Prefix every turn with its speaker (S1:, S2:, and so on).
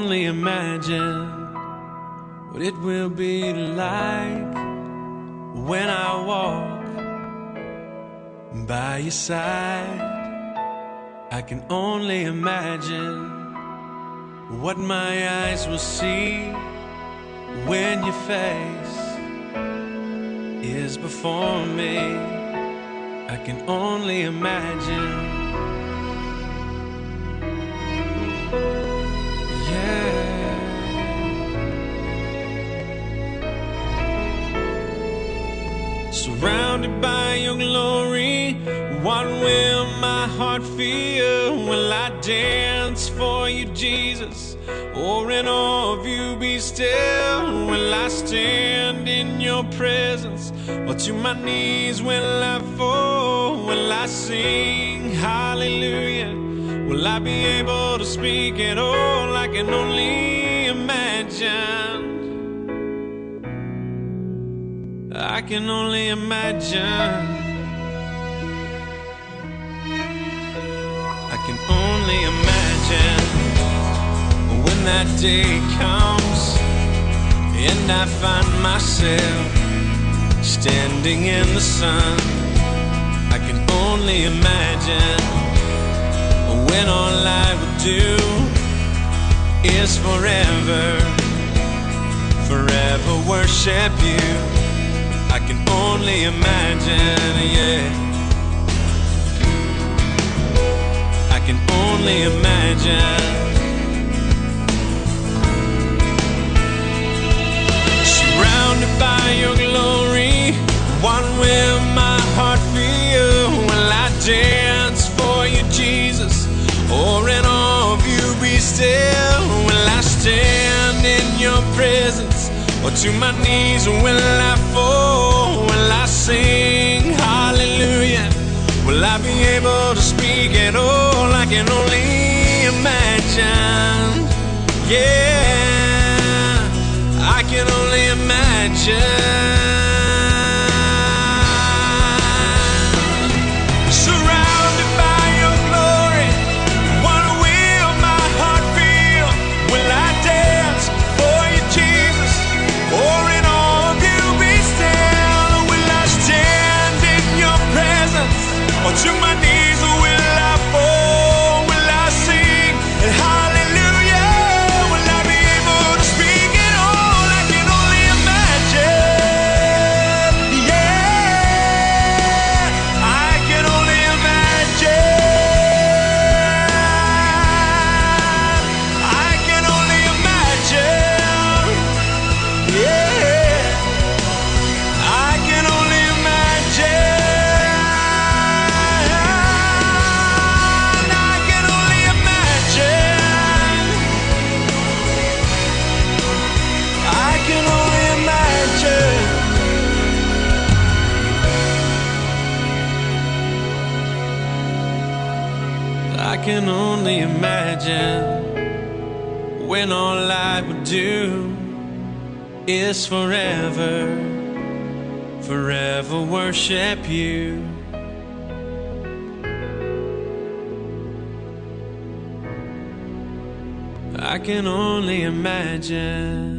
S1: only imagine what it will be like when I walk by your side. I can only imagine what my eyes will see when your face is before me. I can only imagine. Yeah. Surrounded by your glory, what will my heart feel? Will I dance for you, Jesus? Or in awe of you be still? Will I stand in your presence? Or to my knees will I fall? Will I sing hallelujah? Will I be able to speak at all? I can only imagine. I can only imagine. I can only imagine when that day comes and I find myself standing in the sun. I can only imagine when all I would do is forever, forever worship you. I can only imagine, yeah. I can only imagine. Surrounded by your glory, what will my heart feel? Will I dance for you, Jesus? Or in awe of you be still? Will I stand in your presence? Or to my knees will I fall? Will I sing hallelujah? Will I be able to speak at all? I can only imagine. Yeah, I can only imagine. Surrounded by your glory, what will my heart feel? Will I dance for you, Jesus? Or in awe of you be still? Will I stand in your presence? Or to my knees will I fall? Will I sing hallelujah? Will I be able to speak at all? I can only imagine. Yeah, I can only imagine. I can only imagine. Yeah, I can only imagine. I can only imagine. I can only imagine. I can only imagine when all I would do is forever, forever worship you. I can only imagine.